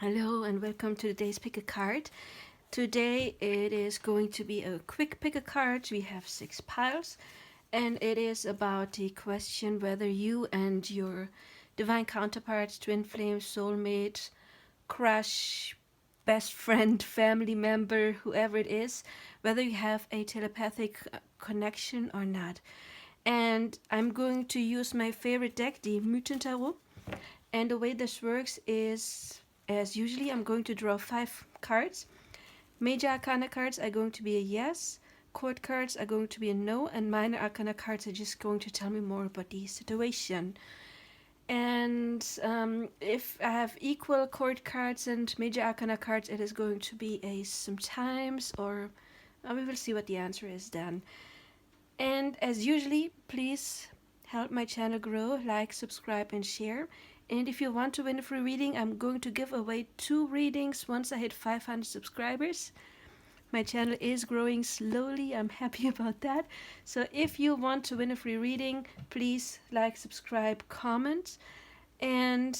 Hello and welcome to today's pick a card. Today it is going to be a quick pick a card. We have 6 piles and it is about the question whether you and your divine counterparts, twin flame, soulmate, crush, best friend, family member, whoever it is, whether you have a telepathic connection or not. And I'm going to use my favorite deck, the Mythen Tarot. And the way this works is, as usually, I'm going to draw 5 cards. Major Arcana cards are going to be a yes, court cards are going to be a no, and minor Arcana cards are just going to tell me more about the situation. And if I have equal court cards and major Arcana cards, it is going to be a sometimes, or we will see what the answer is then. And as usually, please help my channel grow, like, subscribe, and share. And if you want to win a free reading, I'm going to give away 2 readings once I hit 500 subscribers. My channel is growing slowly. I'm happy about that. So if you want to win a free reading, please like, subscribe, comment. And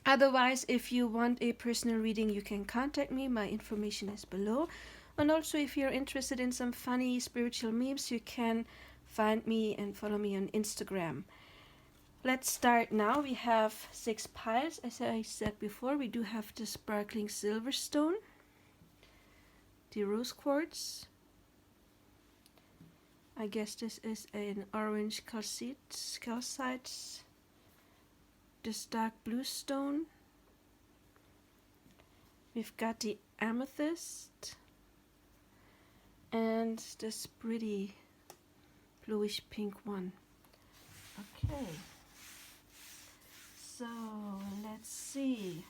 otherwise, if you want a personal reading, you can contact me. My information is below. And also, if you're interested in some funny spiritual memes, you can find me and follow me on Instagram. Let's start now. We have 6 piles. As I said before, we do have the sparkling silver stone, the rose quartz. I guess this is an orange calcite, this dark blue stone. We've got the amethyst and this pretty bluish pink one. Okay. So let's see.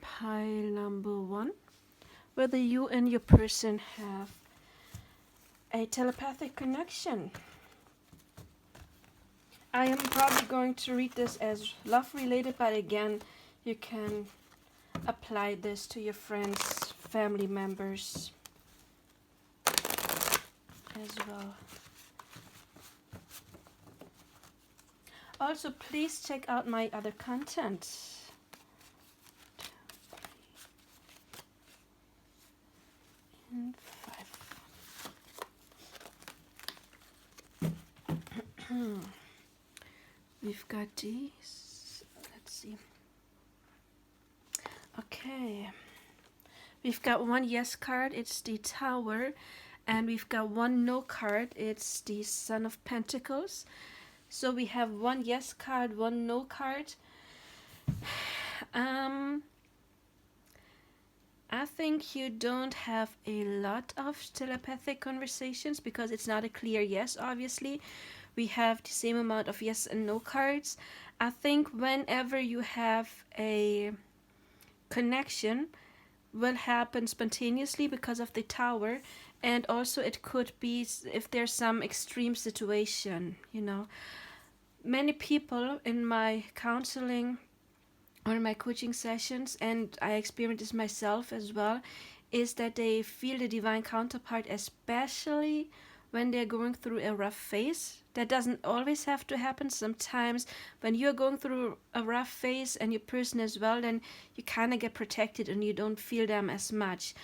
Pile number 1. Whether you and your person have a telepathic connection. I am probably going to read this as love related, but again, you can apply this to your friends, family members as well. Also, please check out my other content. 2, 3, and 5. We've got these. Let's see. Okay. We've got 1 yes card. It's the Tower. And we've got 1 no card. It's the Son of Pentacles. So we have 1 yes card, 1 no card. I think you don't have a lot of telepathic conversations because it's not a clear yes, obviously. We have the same amount of yes and no cards. I think whenever you have a connection, will happen spontaneously because of the Tower. And also it could be if there's some extreme situation, you know. Many people in my counseling or in my coaching sessions, and I experience this myself as well, is that they feel the divine counterpart, especially when they're going through a rough phase. That doesn't always have to happen. Sometimes when you're going through a rough phase and your person as well, then you kind of get protected and you don't feel them as much.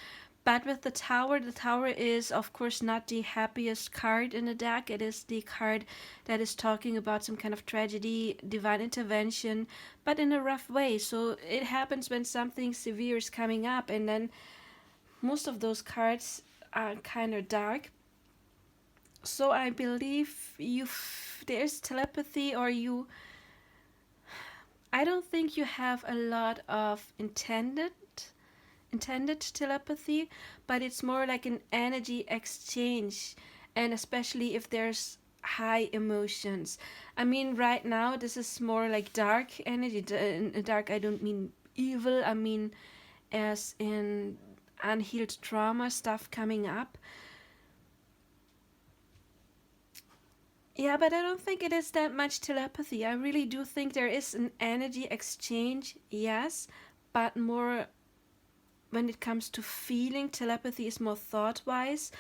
But with the Tower is of course not the happiest card in the deck. It is the card that is talking about some kind of tragedy, divine intervention, but in a rough way. So it happens when something severe is coming up, and then most of those cards are kind of dark. So I believe there's telepathy, or I don't think you have a lot of intended telepathy, but it's more like an energy exchange, and especially if there's high emotions. I mean, right now this is more like dark energy. Dark, I don't mean evil, I mean as in unhealed trauma stuff coming up. Yeah, but I don't think it is that much telepathy. I really do think there is an energy exchange, yes, but more when it comes to feeling. Telepathy is more thought-wise,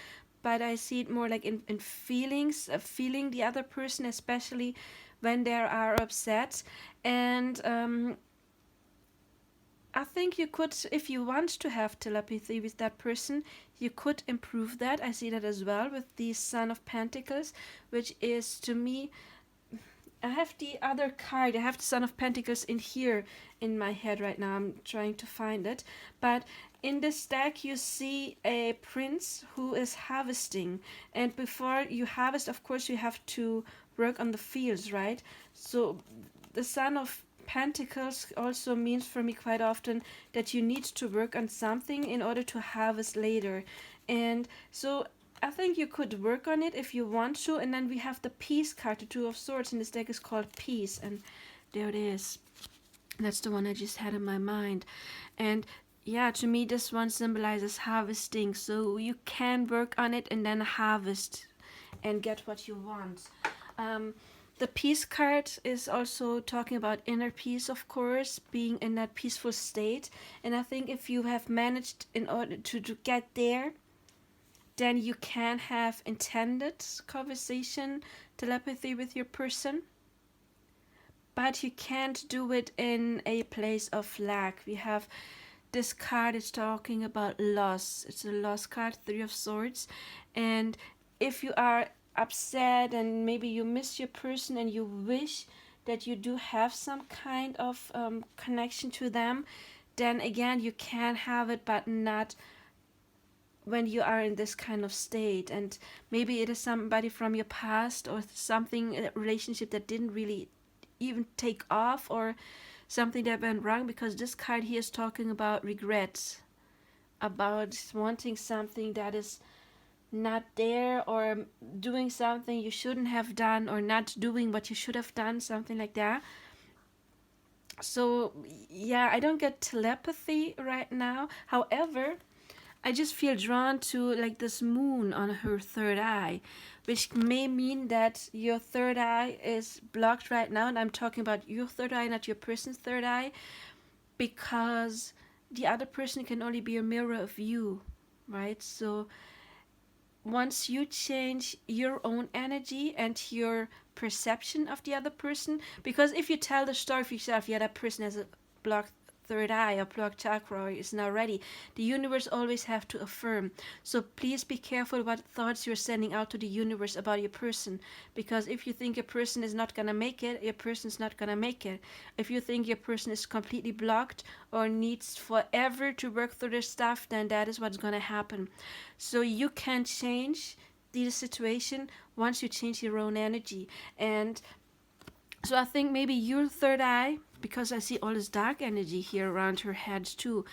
but I see it more like in feelings, feeling the other person, especially when they are upset. And I think you could, if you want to have telepathy with that person, you could improve that. I see that as well with the Son of Pentacles, which is to me, I have the other card. I have the Son of Pentacles in here in my head right now. I'm trying to find it. But in this deck, you see a prince who is harvesting. And before you harvest, of course, you have to work on the fields, right? So the Son of Pentacles also means for me quite often that you need to work on something in order to harvest later. And so I think you could work on it if you want to. And then we have the Peace card, the Two of Swords, and this deck is called Peace. And there it is. That's the one I just had in my mind. And yeah, to me, this one symbolizes harvesting. So you can work on it and then harvest and get what you want. The Peace card is also talking about inner peace, of course, being in that peaceful state. And I think if you have managed in order to get there, then you can have intended conversation, telepathy with your person. But you can't do it in a place of lack. We have this card is talking about loss. It's a loss card, Three of Swords. And if you are upset and maybe you miss your person and you wish that you do have some kind of connection to them, then again you can have it, but not when you are in this kind of state. And maybe it is somebody from your past or something, a relationship that didn't really even take off, or something that went wrong, because this card here is talking about regrets, about wanting something that is not there, or doing something you shouldn't have done, or not doing what you should have done, something like that. So yeah, I don't get telepathy right now. However, I just feel drawn to like this moon on her third eye, which may mean that your third eye is blocked right now. And I'm talking about your third eye, not your person's third eye, because the other person can only be a mirror of you, right? So once you change your own energy and your perception of the other person, because if you tell the story of yourself, yeah, that person has a blocked third eye or blocked chakra or is not ready, the universe always have to affirm. So please be careful what thoughts you're sending out to the universe about your person, because if you think your person is not gonna make it, your person's not gonna make it. If you think your person is completely blocked or needs forever to work through their stuff, then that is what's gonna happen. So you can change the situation once you change your own energy. And so I think maybe your third eye, because I see all this dark energy here around her head too.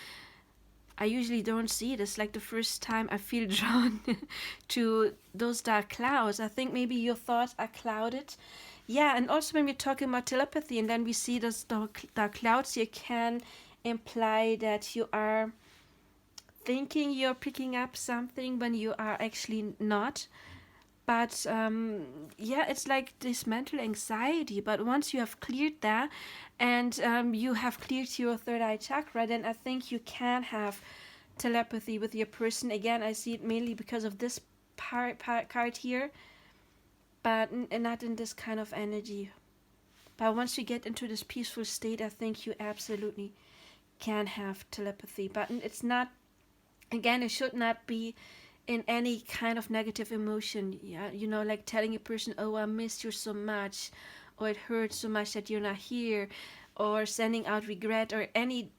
I usually don't see it. It's like the first time I feel drawn to those dark clouds. I think maybe your thoughts are clouded. Yeah, and also when we're talking about telepathy and then we see those dark clouds, you can imply that you are thinking you're picking up something when you are actually not. But yeah, it's like this mental anxiety. But once you have cleared that and you have cleared your third eye chakra, then I think you can have telepathy with your person. Again, I see it mainly because of this card here, but not in this kind of energy. But once you get into this peaceful state, I think you absolutely can have telepathy. But it's not, again, it should not be in any kind of negative emotion. Yeah, you know, like telling a person, oh, I missed you so much, or it hurts so much that you're not here, or sending out regret or any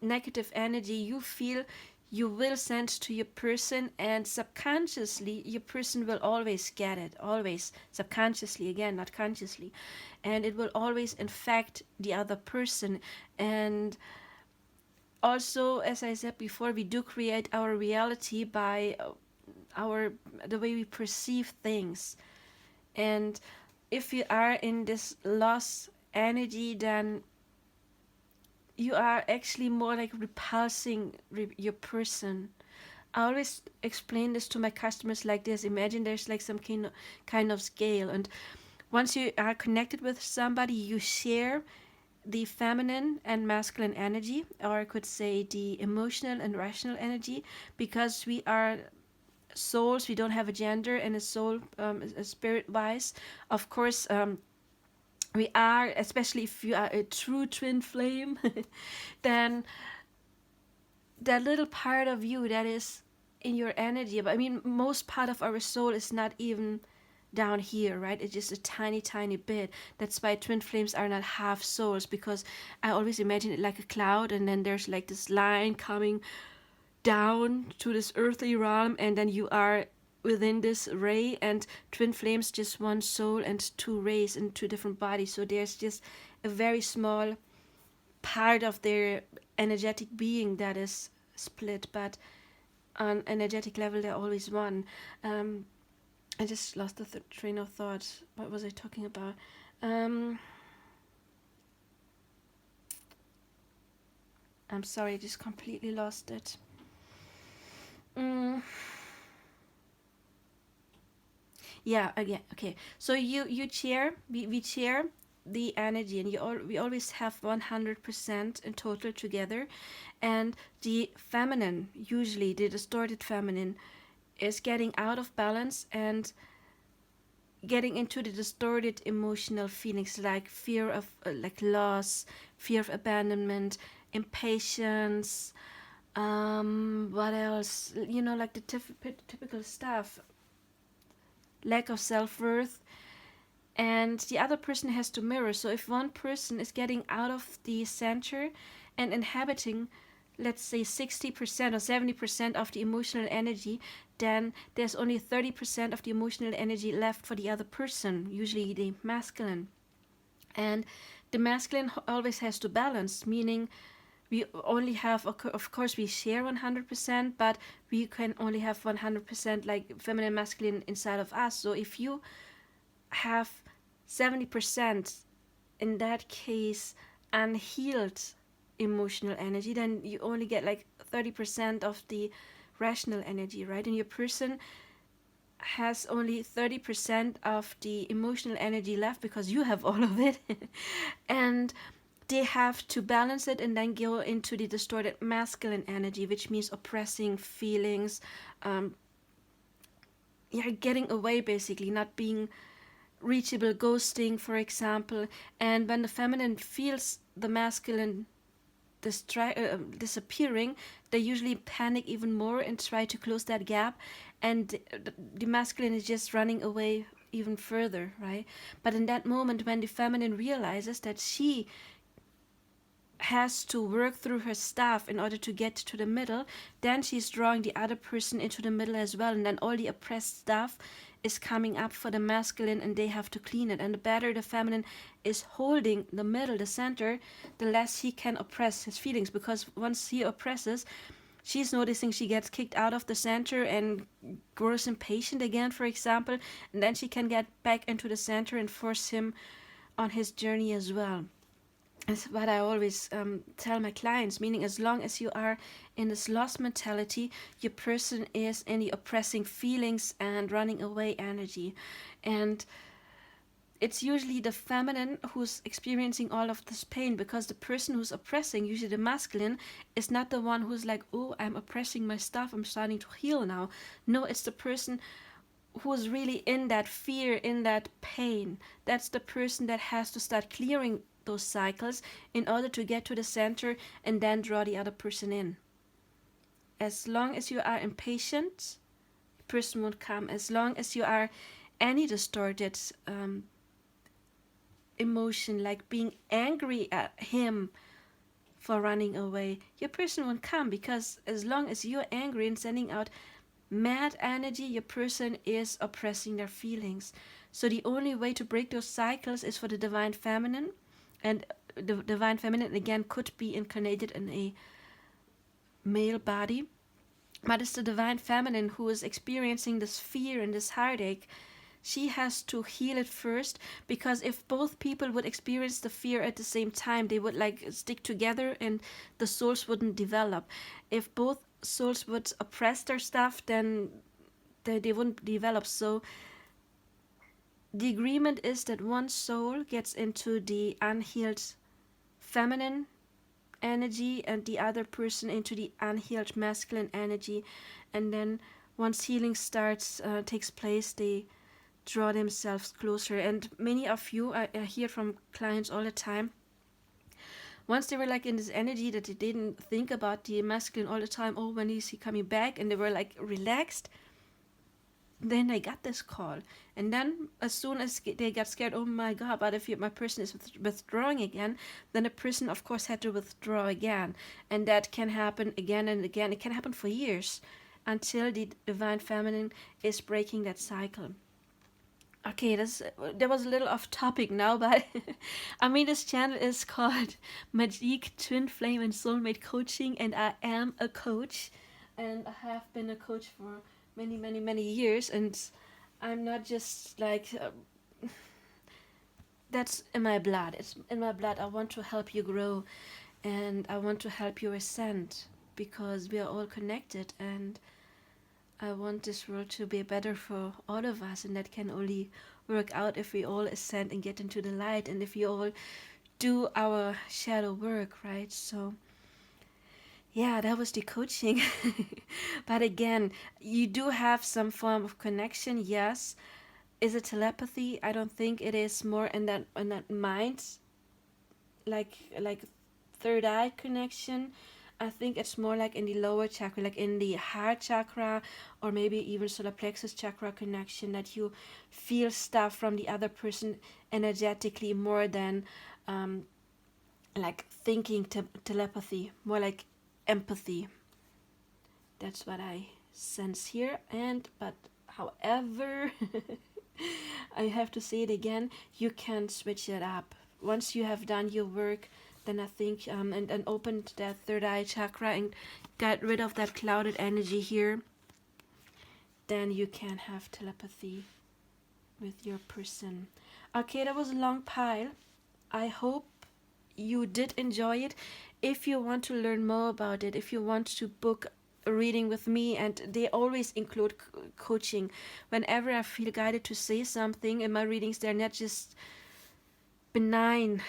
negative energy you feel, you will send to your person, and subconsciously your person will always get it, always subconsciously, again, not consciously, and it will always infect the other person. And also, as I said before, we do create our reality by the way we perceive things. And if you are in this loss energy, then you are actually more like repulsing your person. I always explain this to my customers like this: imagine there's like some kind of scale, and once you are connected with somebody, you share the feminine and masculine energy, or I could say the emotional and rational energy, because we are souls. We don't have a gender and a soul, spirit wise. Of course, we are, especially if you are a true twin flame, then that little part of you that is in your energy. But I mean, most part of our soul is not even down here, right? It's just a tiny, tiny bit. That's why twin flames are not half souls, because I always imagine it like a cloud, and then there's like this line coming down to this earthly realm, and then you are within this ray, and twin flames just one soul and two rays in two different bodies. So there's just a very small part of their energetic being that is split, but on energetic level they're always one. I just lost the train of thought. What was I talking about? I'm sorry, I just completely lost it. Mm, yeah, again, okay. So you share, we share the energy, and we always have 100% in total together, and the feminine, usually the distorted feminine, is getting out of balance and getting into the distorted emotional feelings like fear of like loss, fear of abandonment, impatience, what else, like the typical stuff, lack of self-worth. And the other person has to mirror. So if one person is getting out of the center and inhabiting, let's say 60% or 70% of the emotional energy, then there's only 30% of the emotional energy left for the other person, usually the masculine. And the masculine always has to balance, meaning we only have, of course we share 100%, but we can only have 100% like feminine masculine inside of us. So if you have 70%, in that case, unhealed emotional energy, then you only get like 30% of the rational energy, right? And your person has only 30% of the emotional energy left because you have all of it. And they have to balance it and then go into the distorted masculine energy, which means oppressing feelings, yeah, getting away basically, not being reachable, ghosting, for example. And when the feminine feels the masculine disappearing, they usually panic even more and try to close that gap, and the masculine is just running away even further, right? But in that moment, when the feminine realizes that she has to work through her stuff in order to get to the middle, then she's drawing the other person into the middle as well, and then all the oppressed stuff is coming up for the masculine, and they have to clean it. And the better the feminine is holding the middle, the center, the less he can oppress his feelings, because once he oppresses, she's noticing she gets kicked out of the center and grows impatient again, for example, and then she can get back into the center and force him on his journey as well. That's what I always tell my clients, meaning as long as you are in this lost mentality, your person is in the oppressing feelings and running away energy. And it's usually the feminine who's experiencing all of this pain, because the person who's oppressing, usually the masculine, is not the one who's like, oh, I'm oppressing my stuff, I'm starting to heal now. No, it's the person who's really in that fear, in that pain. That's the person that has to start clearing those cycles in order to get to the center and then draw the other person in. As long as you are impatient, the person won't come. As long as you are any distorted emotion, like being angry at him for running away, your person won't come, because as long as you're angry and sending out mad energy, your person is oppressing their feelings. So the only way to break those cycles is for the divine feminine. And the divine feminine, again, could be incarnated in a male body, but it's the divine feminine who is experiencing this fear and this heartache. She has to heal it first, because if both people would experience the fear at the same time, they would like stick together and the souls wouldn't develop. If both souls would oppress their stuff, then they wouldn't develop. So the agreement is that one soul gets into the unhealed feminine energy and the other person into the unhealed masculine energy, and then once healing takes place, they draw themselves closer. And many of you, I hear from clients all the time, once they were like in this energy that they didn't think about the masculine all the time. Oh, when is he coming back? And they were like relaxed. Then I got this call, and then as soon as they got scared, oh my god, but if my person is withdrawing again, then the person of course had to withdraw again, and that can happen again and again. It can happen for years until the divine feminine is breaking that cycle. Okay, that was a little off topic now, but I mean, this channel is called Magic Twin Flame and Soulmate Coaching, and I am a coach, and I have been a coach for many, many, many years, and I'm not just like that's in my blood. It's in my blood. I want to help you grow, and I want to help you ascend because we are all connected, and I want this world to be better for all of us, and that can only work out if we all ascend and get into the light, and if we all do our shadow work, right? So, yeah, that was the coaching. But again, you do have some form of connection, yes. Is it telepathy? I don't think it is. More in that mind, like third eye connection. I think it's more like in the lower chakra, like in the heart chakra, or maybe even solar plexus chakra connection, that you feel stuff from the other person energetically more than like thinking telepathy, more like empathy. That's what I sense here. But however, I have to say it again, you can switch it up. Once you have done your work, then I think and opened that third eye chakra and got rid of that clouded energy here, then you can have telepathy with your person. Okay, that was a long pile. I hope you did enjoy it. If you want to learn more about it, if you want to book a reading with me, and they always include coaching. Whenever I feel guided to say something in my readings, they're not just benign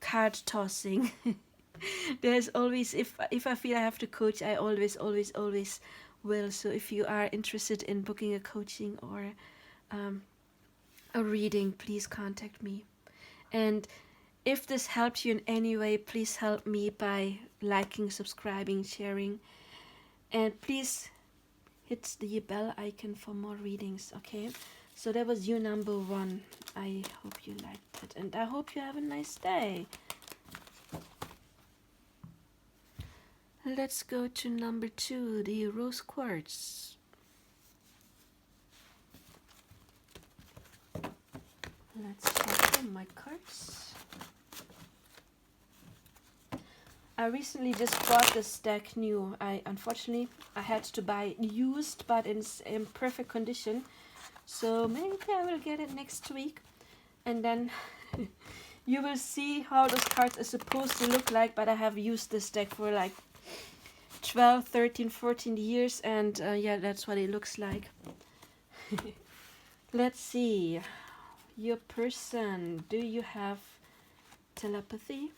card tossing. There's always, if I feel I have to coach, I always will. So if you are interested in booking a coaching or a reading, please contact me. And if this helped you in any way, please help me by liking, subscribing, sharing, and please hit the bell icon for more readings. Okay, so that was you number 1. I hope you liked it, and I hope you have a nice day. Let's go to number 2, the rose quartz. Let's shuffle my cards. I recently just bought this deck new. Unfortunately I had to buy used, but in perfect condition. So maybe I will get it next week, and then you will see how those cards are supposed to look like. But I have used this deck for like 12, 13, 14 years, and yeah, that's what it looks like. Let's see. Your person, do you have telepathy?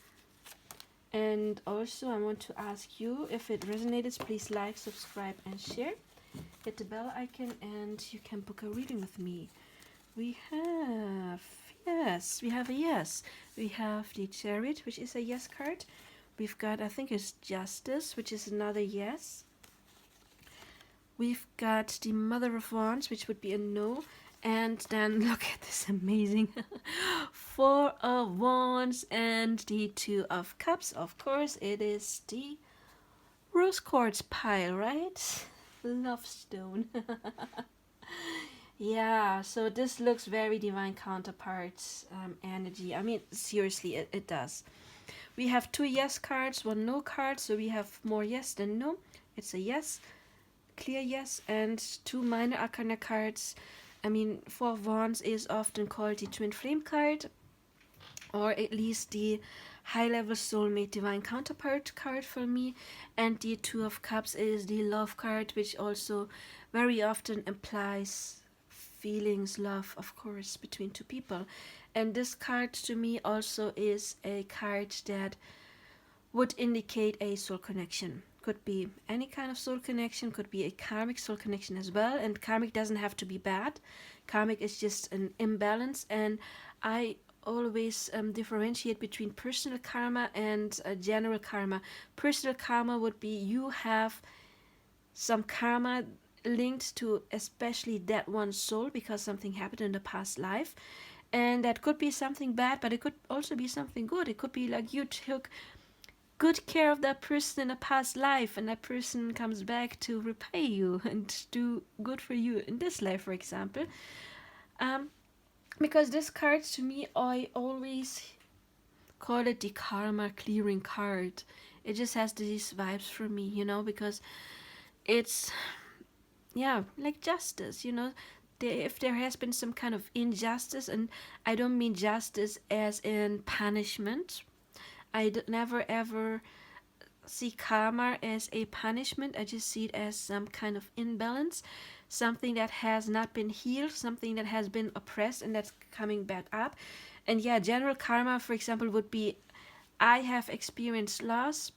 And also I want to ask you, if it resonated, please like, subscribe and share. Hit the bell icon and you can book a reading with me. We have a yes. We have the Chariot, which is a yes card. We've got, I think it's Justice, which is another yes. We've got the Mother of Wands, which would be a no. And then look at this amazing 4 of Wands and the 2 of Cups. Of course, it is the rose quartz pile, right? Love stone. Yeah, so this looks very divine counterparts energy. I mean, seriously, it does. We have 2 yes cards, 1 no card, so we have more yes than no. It's a yes, clear yes, and 2 minor arcana cards. I mean, 4 of Wands is often called the Twin Flame card, or at least the high-level soulmate divine counterpart card for me. And the 2 of Cups is the love card, which also very often implies feelings, love, of course, between 2 people. And this card to me also is a card that would indicate a soul connection. Could be any kind of soul connection, could be a karmic soul connection as well. And karmic doesn't have to be bad. Karmic is just an imbalance, and I always differentiate between personal karma and general karma. Personal karma would be you have some karma linked to especially that one soul because something happened in the past life. And that could be something bad, but it could also be something good. It could be like you took good care of that person in a past life, and that person comes back to repay you and do good for you in this life, for example. Um, because this card, to me, I always call it the karma clearing card. It just has these vibes for me, because it's, yeah, like justice, if there has been some kind of injustice, and I don't mean justice as in punishment. Never ever see karma as a punishment. I just see it as some kind of imbalance, something that has not been healed, something that has been oppressed and that's coming back up. And yeah, general karma, for example, would be I have experienced loss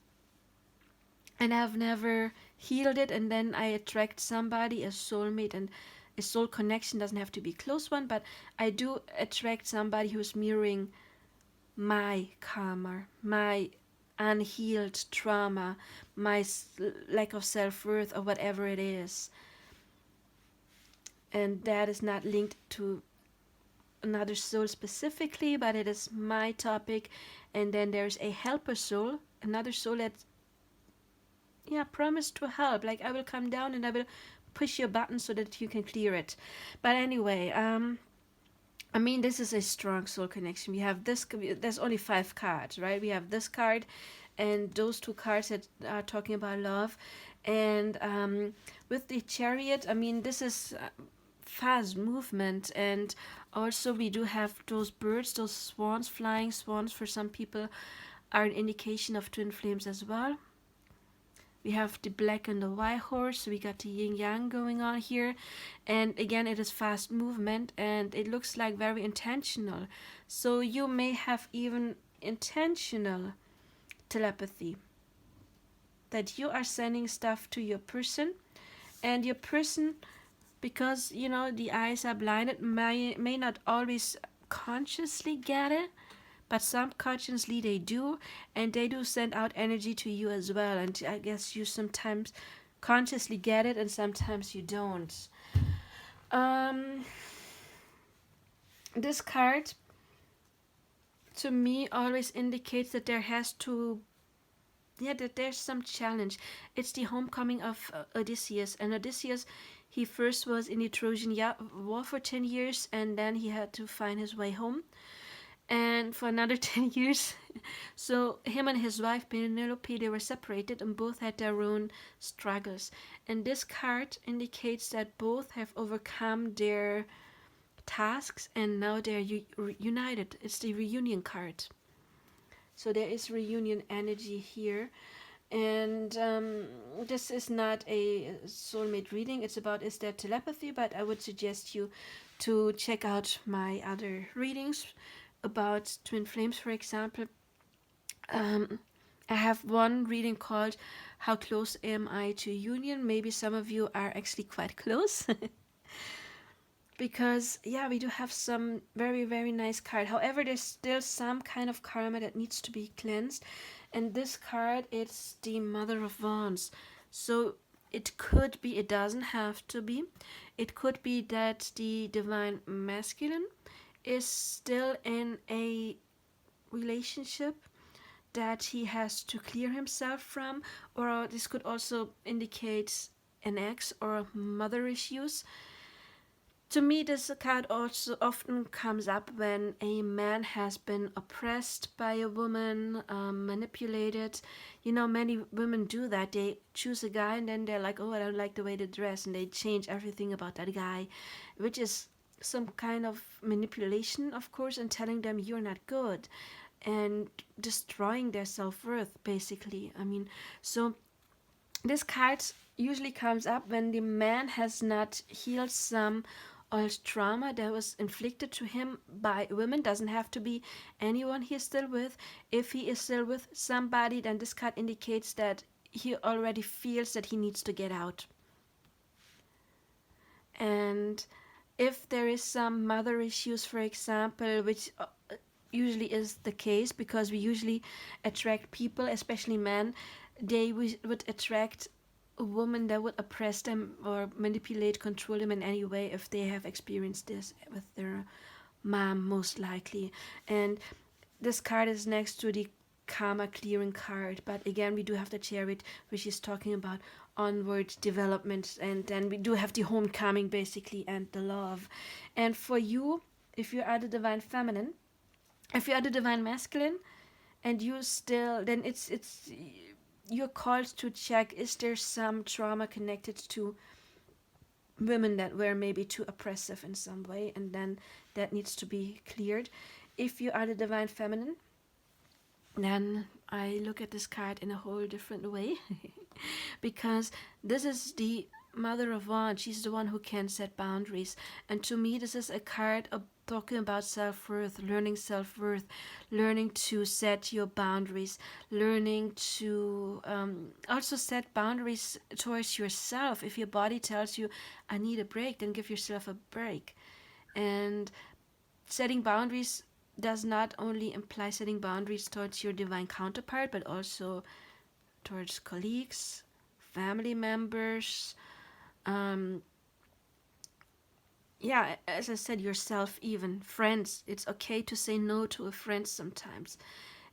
and I've never healed it, and then I attract somebody, a soulmate, and a soul connection doesn't have to be a close one, but I do attract somebody who's mirroring my karma, my unhealed trauma, my lack of self-worth, or whatever it is. And that is not linked to another soul specifically, but it is my topic. And then there's a helper soul, another soul that, yeah, promised to help. Like, I will come down and I will push your button so that you can clear it. But anyway, I mean, this is a strong soul connection. We have this, there's only 5 cards, right? We have this card and those 2 cards that are talking about love. And with the Chariot, I mean, this is fast movement. And also we do have those birds, those swans, flying swans for some people are an indication of twin flames as well. We have the black and the white horse, so we got the yin yang going on here. And again, it is fast movement and it looks like very intentional. So you may have even intentional telepathy, that you are sending stuff to your person, and your person, because the eyes are blinded, may not always consciously get it, but subconsciously they do, and they do send out energy to you as well. And I guess you sometimes consciously get it and sometimes you don't. This card to me always indicates that there has to, that there's some challenge. It's the homecoming of Odysseus. And Odysseus, he first was in the Trojan War for 10 years, and then he had to find his way home, and for another 10 years. So him and his wife Penelope, they were separated and both had their own struggles. And this card indicates that both have overcome their tasks and now they're united. It's the reunion card. So there is reunion energy here. And this is not a soulmate reading. It's about, is there telepathy? But I would suggest you to check out my other readings about twin flames, for example. I have one reading called How Close Am I to Union? Maybe some of you are actually quite close. Because, yeah, we do have some very, very nice card. However, there's still some kind of karma that needs to be cleansed. And this card, it's the Mother of Wands. So it could be, it doesn't have to be. It could be that the Divine Masculine is still in a relationship that he has to clear himself from, or this could also indicate an ex or mother issues. To me, this card also often comes up when a man has been oppressed by a woman, manipulated. Many women do that. They choose a guy and then they're like, oh, I don't like the way they dress, and they change everything about that guy, which is some kind of manipulation, of course, and telling them you're not good and destroying their self-worth, basically. I mean, so this card usually comes up when the man has not healed some old trauma that was inflicted to him by women. Doesn't have to be anyone he's still with. If he is still with somebody, then this card indicates that he already feels that he needs to get out. And if there is some mother issues, for example, which usually is the case, because we usually attract people, especially men. They would attract a woman that would oppress them or manipulate, control them in any way if they have experienced this with their mom, most likely. And this card is next to the karma clearing card, but again, we do have the chariot, which is talking about onward development, and then we do have the homecoming, basically, and the love. And for you, if you are the divine feminine, if you are the divine masculine, and you still, then it's you're called to check, is there some trauma connected to women that were maybe too oppressive in some way, and then that needs to be cleared. If you are the divine feminine, then I look at this card in a whole different way because this is the Mother of Wands. She's the one who can set boundaries, and to me this is a card of talking about self-worth, learning self-worth, learning to set your boundaries, learning to also set boundaries towards yourself. If your body tells you I need a break, then give yourself a break. And setting boundaries does not only imply setting boundaries towards your divine counterpart, but also towards colleagues, family members, um, yeah, as I said, yourself, even friends. It's okay to say no to a friend sometimes.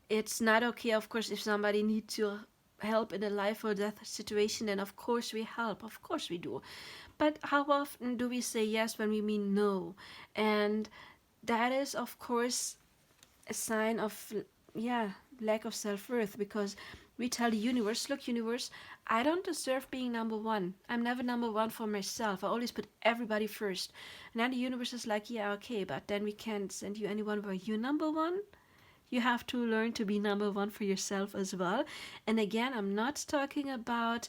It's not okay, of course, if somebody needs your help in a life or death situation, then of course we help. Of course we do. But how often do we say yes when we mean no? And that is, of course, a sign of, yeah, lack of self-worth, because we tell the universe, look, universe, I don't deserve being number one. I'm never number one for myself. I always put everybody first. And then the universe is like, yeah, okay, but then we can't send you anyone where you're number one. You have to learn to be number one for yourself as well. And again, I'm not talking about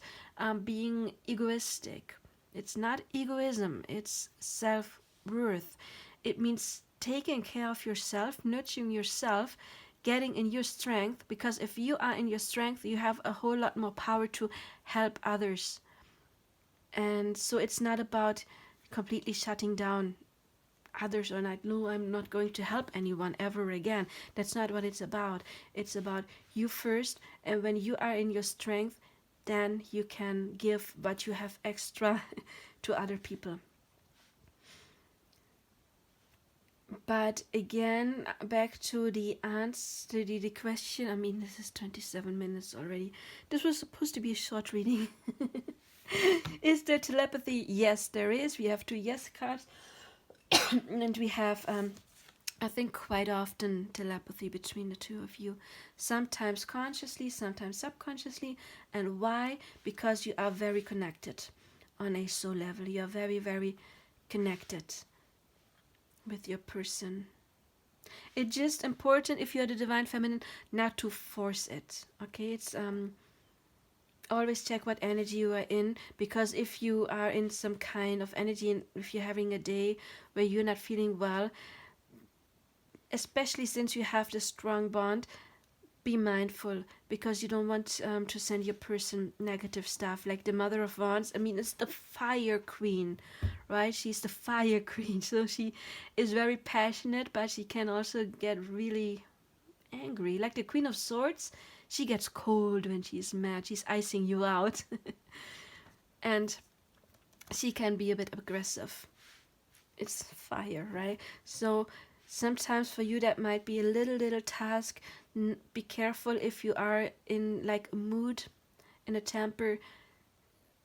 being egoistic. It's not egoism, it's self-worth. It means taking care of yourself, nurturing yourself, getting in your strength, because if you are in your strength, you have a whole lot more power to help others. And so it's not about completely shutting down others or not. No, I'm not going to help anyone ever again. That's not what it's about. It's about you first, and when you are in your strength, then you can give what you have extra to other people. But again, back to the answer, to the question. I mean, this is 27 minutes already. This was supposed to be a short reading. Is there telepathy? Yes, there is. We have two yes cards. And we have, I think, quite often telepathy between the two of you. Sometimes consciously, sometimes subconsciously. And why? Because you are very connected on a soul level. You are very, very connected with your person. It's just important, if you're the divine feminine, not to force it. Okay, it's always check what energy you are in, because if you are in some kind of energy, and if you're having a day where you're not feeling well, especially since you have this strong bond, be mindful, because you don't want to send your person negative stuff. Like the Mother of Wands, I mean, it's the fire queen, right? She's the fire queen, so she is very passionate, but she can also get really angry. Like the Queen of Swords, she gets cold when she's mad. She's icing you out. And she can be a bit aggressive. It's fire, right? So sometimes for you that might be a little task. Be careful if you are in like a mood, in a temper.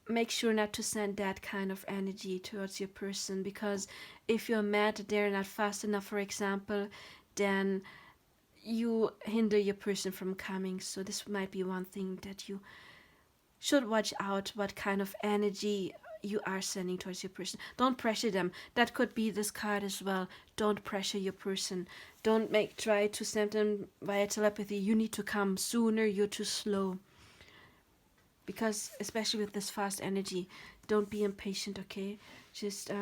Make sure not to send that kind of energy towards your person, because if you're mad that they're not fast enough, for example, then you hinder your person from coming. So this might be one thing that you should watch out, what kind of energy you are sending towards your person. Don't pressure them. That could be this card as well. Don't pressure your person. Don't try to send them via telepathy, you need to come sooner, you're too slow. Because especially with this fast energy, don't be impatient, okay? Just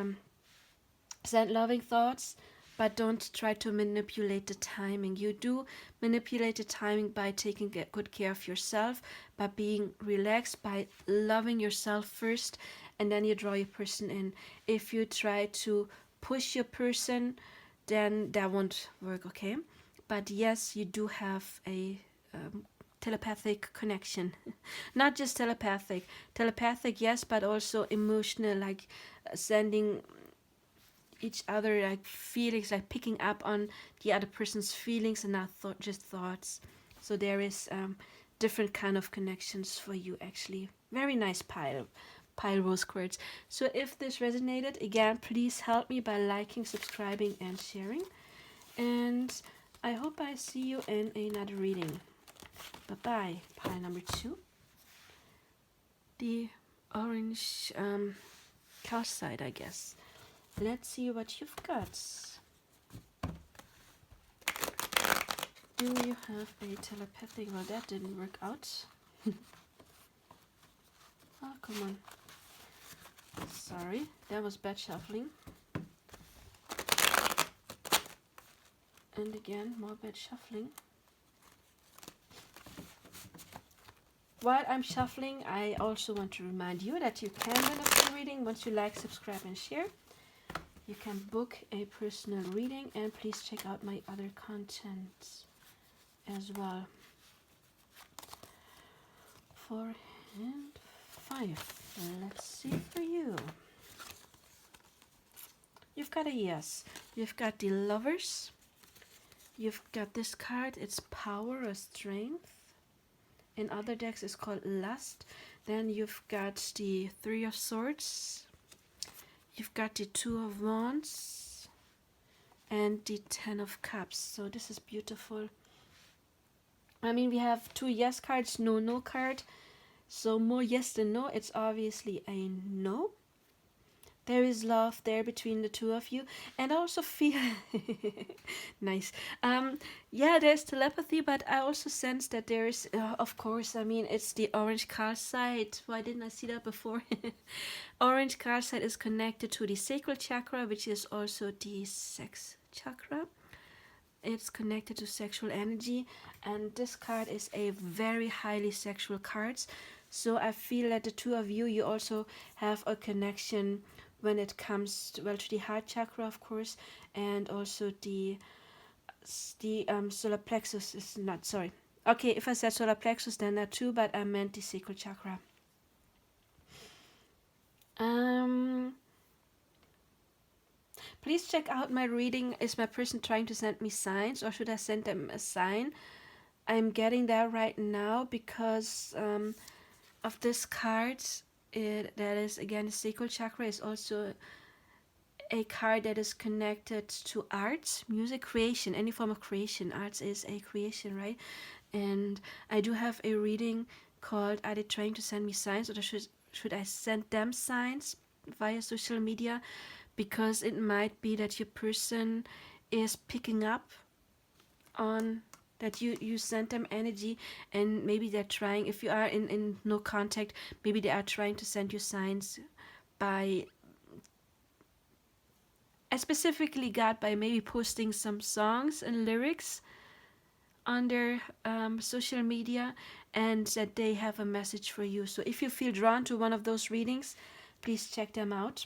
send loving thoughts, but don't try to manipulate the timing. You do manipulate the timing by taking good care of yourself, by being relaxed, by loving yourself first, and then you draw your person in. If you try to push your person, then that won't work, okay? but yes, you do have a telepathic connection. Not just telepathic, yes, but also emotional, like sending each other like feelings, like picking up on the other person's feelings and not just thoughts. So there is different kind of connections for you actually. Very nice pile rose quartz. So if this resonated, again, please help me by liking, subscribing, and sharing. And I hope I see you in another reading. Bye bye. Pile number 2. The orange calcite, I guess. Let's see what you've got. Do you have a telepathic? Well, that didn't work out. Oh, come on. Sorry, that was bad shuffling. And again, more bad shuffling. While I'm shuffling, I also want to remind you that you can win a free reading once you like, subscribe, and share. You can book a personal reading, and please check out my other content as well. 4 and 5. Let's see for you. You've got a yes. You've got the Lovers. You've got this card. It's Power or Strength. In other decks, it's called Lust. Then you've got the Three of Swords. You've got the Two of Wands. And the Ten of Cups. So this is beautiful. I mean, we have 2 yes cards, no card. So more yes than no. It's obviously a no. There is love there between the two of you. And I also feel... nice. Yeah, there's telepathy, but I also sense that there is... of course, I mean, it's the orange calcite. Why didn't I see that before? Orange calcite is connected to the sacral chakra, which is also the sex chakra. It's connected to sexual energy, and this card is a very highly sexual card. So I feel that the two of you, you also have a connection when it comes to, well, to the heart chakra, of course, and also the solar plexus is not, sorry. Okay, if I said solar plexus, then that too, but I meant the sacral chakra. Please check out my reading. Is my person trying to send me signs, or should I send them a sign? I'm getting that right now because of this card. That is, again, the sacral chakra is also a card that is connected to art, music, creation, any form of creation. Arts is a creation, right? And I do have a reading called Are They Trying to Send Me Signs, or should I send them signs via social media? Because it might be that your person is picking up on that you send them energy, and maybe they're trying, if you are in no contact, maybe they are trying to send you signs by, I specifically got by maybe posting some songs and lyrics on their social media, and that they have a message for you. So if you feel drawn to one of those readings, please check them out.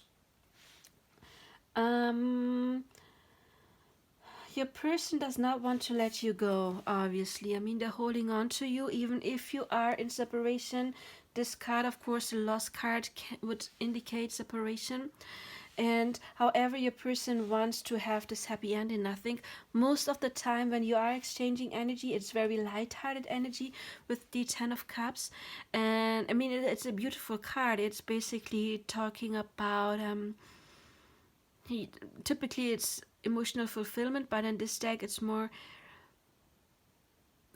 Your person does not want to let you go, obviously. I mean, they're holding on to you, even if you are in separation. This card, of course, the lost card, would indicate separation. And however, your person wants to have this happy ending. I think most of the time when you are exchanging energy, it's very light-hearted energy with the Ten of Cups. And I mean, it's a beautiful card. It's basically talking about... typically it's emotional fulfillment, but in this deck it's more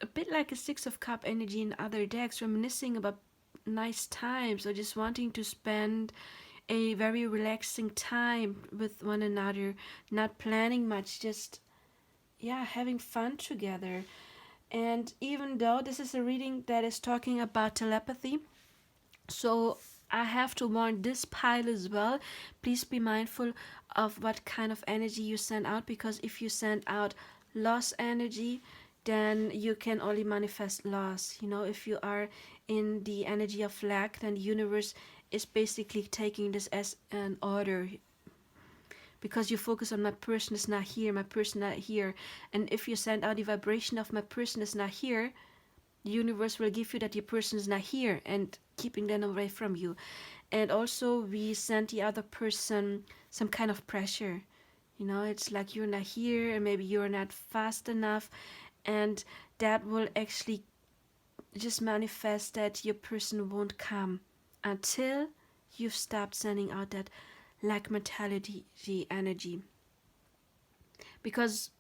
a bit like a Six of Cup energy in other decks, reminiscing about nice times or just wanting to spend a very relaxing time with one another, not planning much, just having fun together. And even though this is a reading that is talking about telepathy, so I have to warn this pile as well. Please be mindful of what kind of energy you send out, because if you send out loss energy, then you can only manifest loss. You know, if you are in the energy of lack, then the universe is basically taking this as an order. because you focus on my person is not here, my person not here. And if you send out the vibration of my person is not here, the universe will give you that your person is not here and keeping them away from you. And also we send the other person some kind of pressure. You know, it's like you're not here and maybe you're not fast enough, and that will actually just manifest that your person won't come until you've stopped sending out that lack mentality energy. Because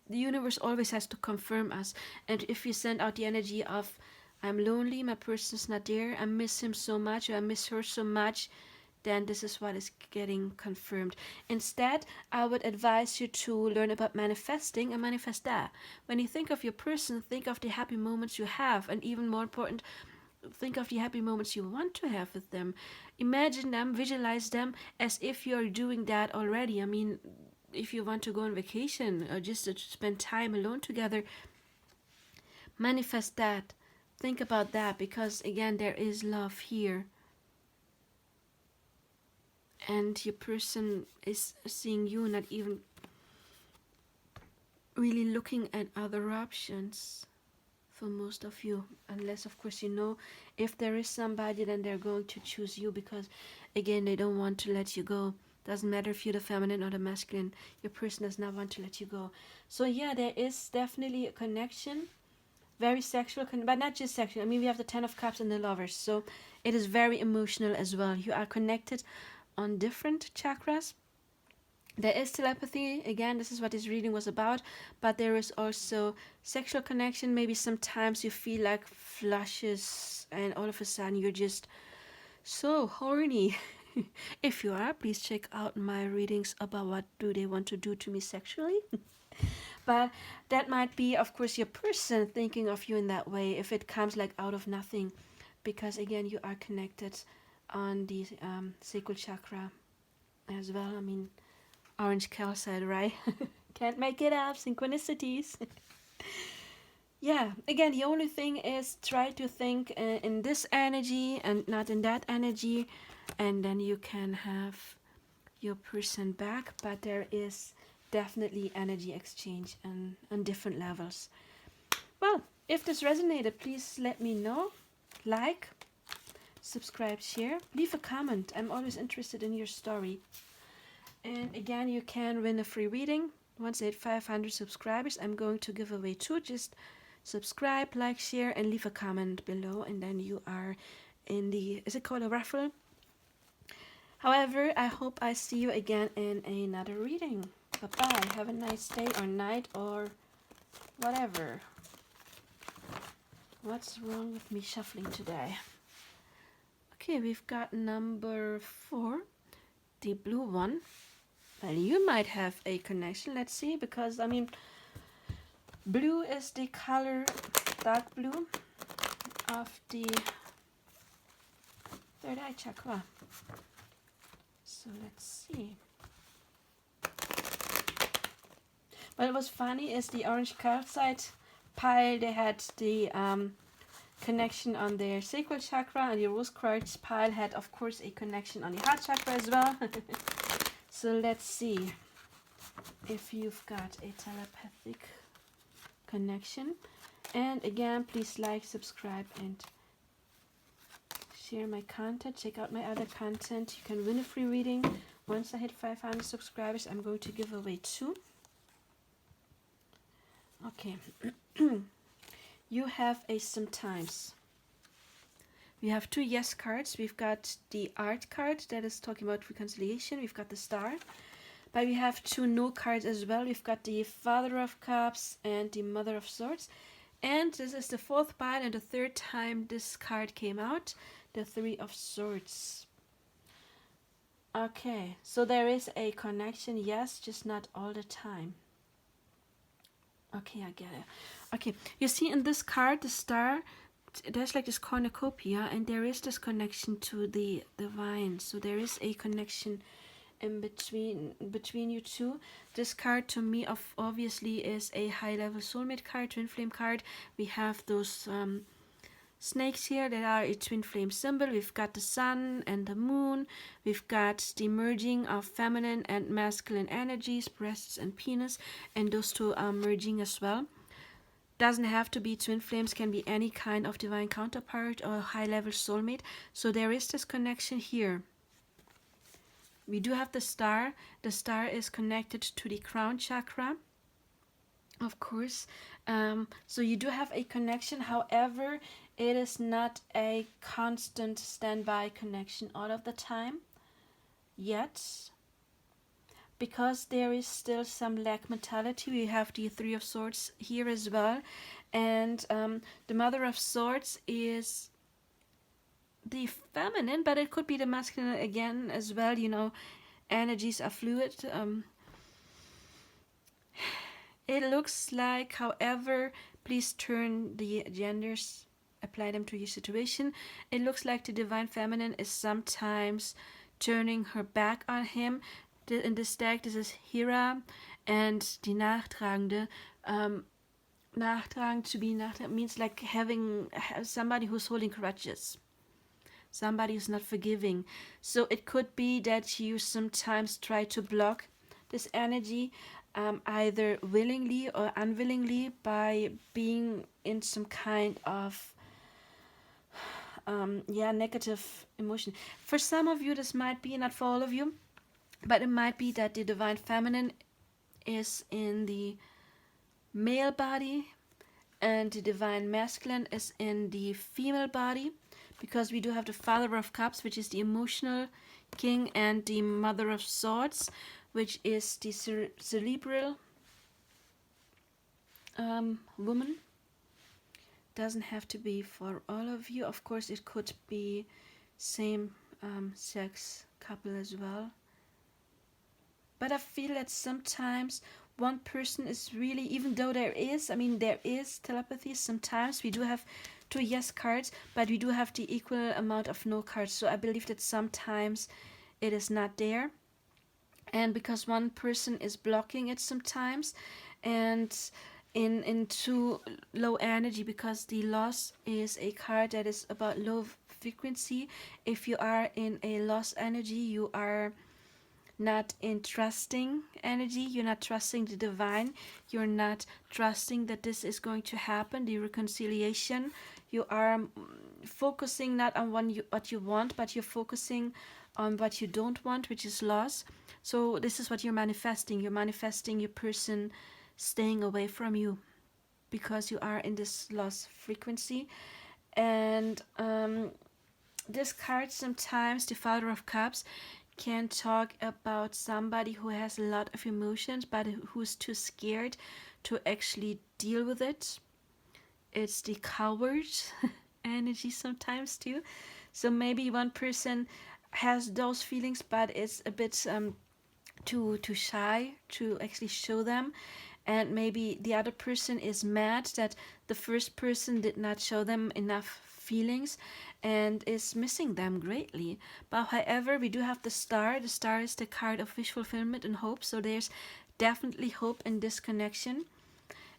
the universe always has to confirm us. And if you send out the energy of I'm lonely, my person's not there, I miss him so much, or I miss her so much, then this is what is getting confirmed. Instead, I would advise you to learn about manifesting and manifest that. When you think of your person, think of the happy moments you have, and even more important, think of the happy moments you want to have with them. Imagine them, visualize them as if you're doing that already. I mean, if you want to go on vacation or just to spend time alone together, manifest that. Think about that, because again, there is love here. And your person is seeing you, not even really looking at other options for most of you. Unless, of course, you know, if there is somebody, then they're going to choose you, because again, they don't want to let you go. Doesn't matter if you're the feminine or the masculine, your person does not want to let you go. So yeah, there is definitely a connection, very sexual, but not just sexual. I mean, we have the 10 of Cups and the Lovers, so it is very emotional as well. You are connected on different chakras. There is telepathy, again, this is what this reading was about, but there is also sexual connection. Maybe sometimes you feel like flushes and all of a sudden you're just so horny. If you are, please check out my readings about what do they want to do to me sexually. But that might be, of course, your person thinking of you in that way, if it comes like out of nothing, because again, you are connected on the sacral chakra as well. I mean, orange calcite, right? Can't make it up, synchronicities. Yeah, again, the only thing is try to think in this energy and not in that energy, and then you can have your person back. But there is definitely energy exchange and on different levels. Well, if this resonated, please let me know. Like, subscribe, share, leave a comment. I'm always interested in your story. And again, you can win a free reading. Once I hit 500 subscribers, I'm going to give away 2. Just subscribe, like, share, and leave a comment below, and then you are in the, is it called a raffle? However, I hope I see you again in another reading. Bye-bye. Have a nice day or night or whatever. What's wrong with me shuffling today? Okay, we've got number 4, the blue one. Well, you might have a connection. Let's see, because I mean, blue is the color, dark blue, of the third eye chakra. So let's see. Well, what's funny is the orange calcite pile, they had the connection on their sacral chakra, and the rose quartz pile had, of course, a connection on the heart chakra as well. So let's see if you've got a telepathic connection. And again, please like, subscribe, and share my content. Check out my other content. You can win a free reading. Once I hit 500 subscribers, I'm going to give away 2. Okay. You have a sometimes. We have 2 yes cards. We've got the art card that is talking about reconciliation. We've got the star. But we have 2 no cards as well. We've got the Father of Cups and the Mother of Swords. And this is the 4th pile and the 3rd time this card came out. The 3 of Swords. Okay, so there is a connection, yes, just not all the time. Okay, I get it. Okay, you see in this card, the star, there's like this cornucopia, and there is this connection to the divine. So there is a connection in between you two. This card to me obviously is a high level soulmate card, twin flame card. We have those snakes here that are a twin flame symbol. We've got the sun and the moon. We've got the merging of feminine and masculine energies, breasts and penis, and those two are merging as well. Doesn't have to be twin flames, can be any kind of divine counterpart or high level soulmate. So there is this connection here. We do have the star. The star is connected to the crown chakra, of course. So you do have a connection. However, it is not a constant standby connection all of the time yet, because there is still some lack mentality. We have the Three of Swords here as well, and the Mother of Swords is the feminine, but it could be the masculine again as well. You know, energies are fluid. It looks like, however, please turn the genders, apply them to your situation. It looks like the divine feminine is sometimes turning her back on him. In this deck, this is Hera, and die Nachtragende. Nachtragend, to be nachtragend, means like having somebody who's holding grudges, somebody who's not forgiving. So it could be that you sometimes try to block this energy, either willingly or unwillingly, by being in some kind of negative emotion. For some of you, this might be, not for all of you, but it might be that the divine feminine is in the male body and the divine masculine is in the female body, because we do have the Father of Cups, which is the emotional king, and the Mother of Swords, which is the cerebral woman. Doesn't have to be for all of you. Of course, it could be same sex couple as well. But I feel that sometimes one person is really, even though there is telepathy, sometimes we do have 2 yes cards, but we do have the equal amount of no cards. So I believe that sometimes it is not there. And because one person is blocking it sometimes, and in too low energy, because the loss is a card that is about low frequency. If you are in a loss energy, you are not in trusting energy, you're not trusting the divine, you're not trusting that this is going to happen, the reconciliation. You are focusing not on what you want, but you're focusing on what you don't want, which is loss. So this is what you're manifesting. You're manifesting your person staying away from you because you are in this loss frequency. And this card, sometimes the Father of Cups, can talk about somebody who has a lot of emotions but who's too scared to actually deal with it. It's the coward energy sometimes too. So maybe one person has those feelings but is a bit too shy to actually show them, and maybe the other person is mad that the first person did not show them enough feelings and is missing them greatly. But however, we do have the star. The star is the card of wish fulfillment and hope, so there's definitely hope in this connection.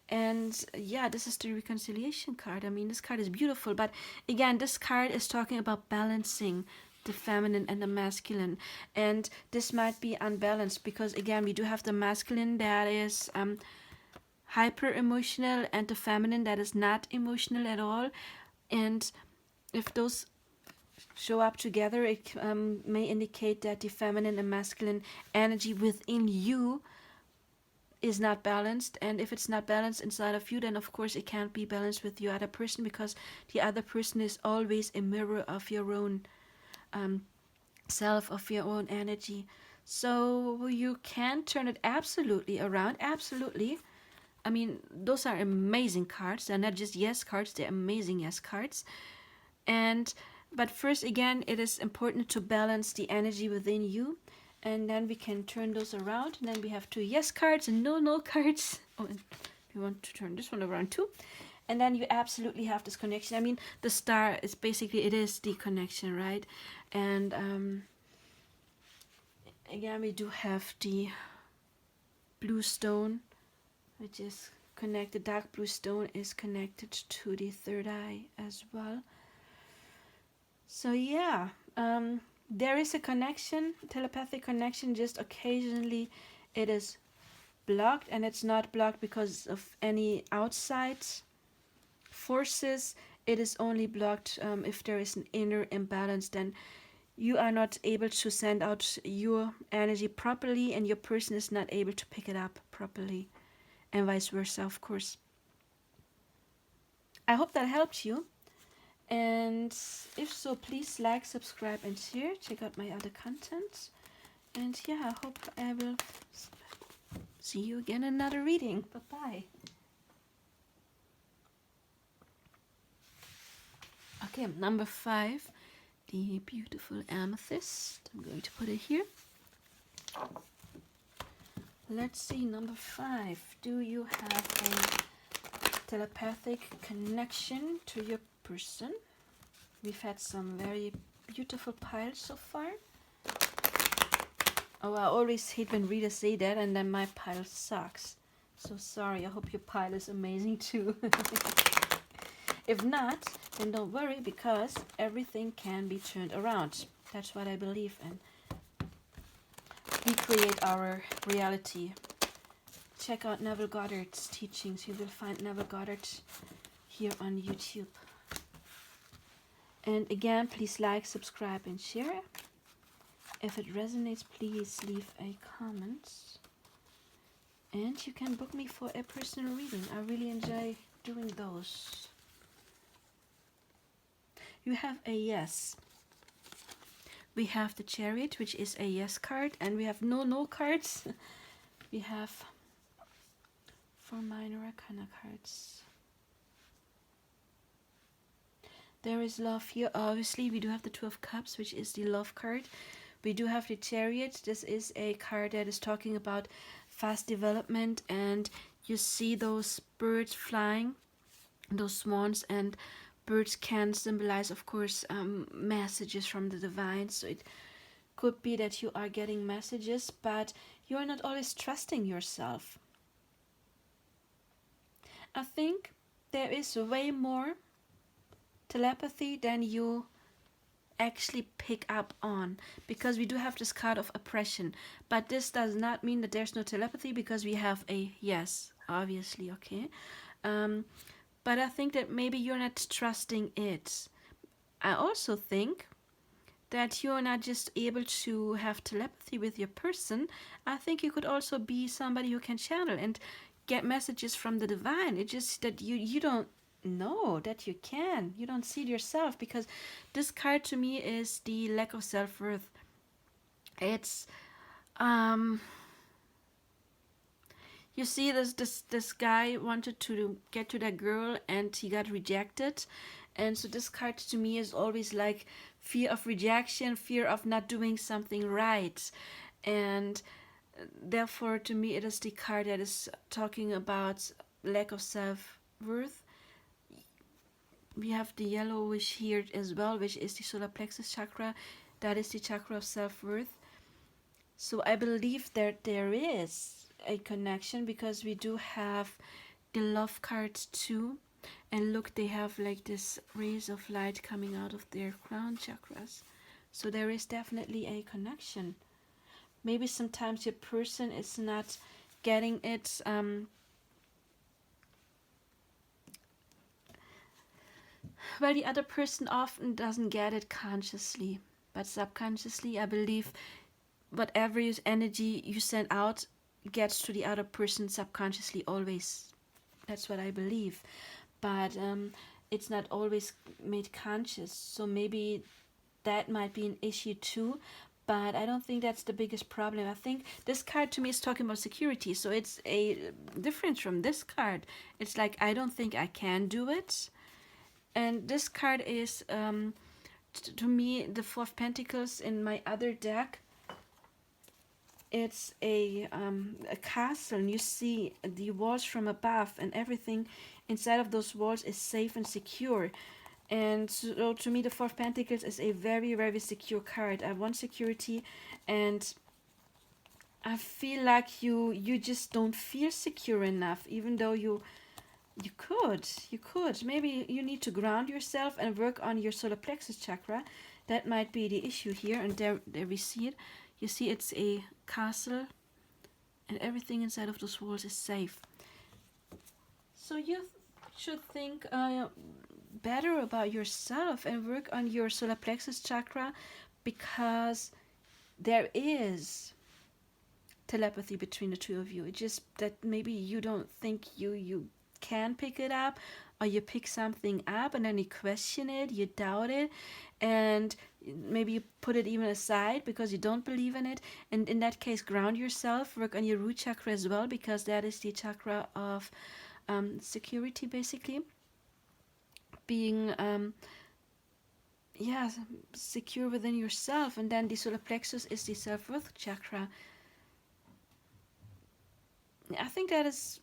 And yeah, this is the reconciliation card. I mean, this card is beautiful, but again, this card is talking about balancing the feminine and the masculine, and this might be unbalanced because again, we do have the masculine that is hyper emotional and the feminine that is not emotional at all. And if those show up together, it may indicate that the feminine and masculine energy within you is not balanced. And if it's not balanced inside of you, then of course it can't be balanced with the other person, because the other person is always a mirror of your own self, of your own energy. So you can turn it absolutely around. Absolutely. I mean, those are amazing cards. They're not just yes cards, they're amazing yes cards. But first, again, it is important to balance the energy within you, and then we can turn those around. And then we have 2 yes cards and no cards. Oh, and we want to turn this one around too. And then you absolutely have this connection. I mean, the star is basically, it is the connection, right? And again, we do have the blue stone, which is connected. Dark blue stone is connected to the third eye as well. So yeah, there is a connection, telepathic connection, just occasionally it is blocked, and it's not blocked because of any outside forces. It is only blocked if there is an inner imbalance, then you are not able to send out your energy properly and your person is not able to pick it up properly, and vice versa, of course. I hope that helped you, and if so, please like, subscribe and share. Check out my other content, and yeah, I hope I will see you again in another reading. Bye bye. Okay, number 5, the beautiful amethyst. I'm going to put it here. Let's see, number 5. Do you have a telepathic connection to your person? We've had some very beautiful piles so far. Oh, I always hate when readers say that and then my pile sucks. So sorry, I hope your pile is amazing too. If not, then don't worry, because everything can be turned around. That's what I believe in. We create our reality. Check out Neville Goddard's teachings. You will find Neville Goddard here on YouTube. And again, please like, subscribe and share. If it resonates, please leave a comment. And you can book me for a personal reading. I really enjoy doing those. You have a yes. We have the Chariot, which is a yes card, and we have no cards. We have 4 minor arcana cards. There is love here. Obviously, we do have the Two of Cups, which is the love card. We do have the Chariot. This is a card that is talking about fast development, and you see those birds flying, those swans, and birds can symbolize, of course, messages from the divine. So it could be that you are getting messages, but you are not always trusting yourself. I think there is way more telepathy than you actually pick up on, because we do have this card of oppression, but this does not mean that there's no telepathy, because we have a yes, obviously, okay. But I think that maybe you're not trusting it. I also think that you're not just able to have telepathy with your person. I think you could also be somebody who can channel and get messages from the divine. It's just that you don't know that you can. You don't see it yourself, because this card to me is the lack of self-worth. It's you see, this guy wanted to get to that girl and he got rejected, and so this card to me is always like fear of rejection, fear of not doing something right, and therefore to me it is the card that is talking about lack of self-worth. We have the yellowish here as well, which is the solar plexus chakra. That is the chakra of self-worth. So I believe that there is a connection, because we do have the love cards too, and look, they have like this rays of light coming out of their crown chakras. So there is definitely a connection. Maybe sometimes your person is not getting it well, the other person often doesn't get it consciously, but subconsciously, I believe whatever energy you send out gets to the other person subconsciously always. That's what I believe. But it's not always made conscious. So maybe that might be an issue too. But I don't think that's the biggest problem. I think this card to me is talking about security. So it's a difference from this card. It's like, I don't think I can do it. And this card is, to me, the Four of Pentacles in my other deck. It's a castle, and you see the walls from above, and everything inside of those walls is safe and secure. And so to me, the Four of Pentacles is a very, very secure card. I want security, and I feel like you just don't feel secure enough, even though you You could. Maybe you need to ground yourself and work on your solar plexus chakra. That might be the issue here. And there we see it. You see, it's a castle, and everything inside of those walls is safe. So you should think better about yourself and work on your solar plexus chakra, because there is telepathy between the two of you. It's just that maybe you don't think you can pick it up, or you pick something up and then you question it, you doubt it, and maybe you put it even aside because you don't believe in it. And in that case, ground yourself, work on your root chakra as well, because that is the chakra of security, basically. Being secure within yourself. And then the solar plexus is the self-worth chakra. I think that is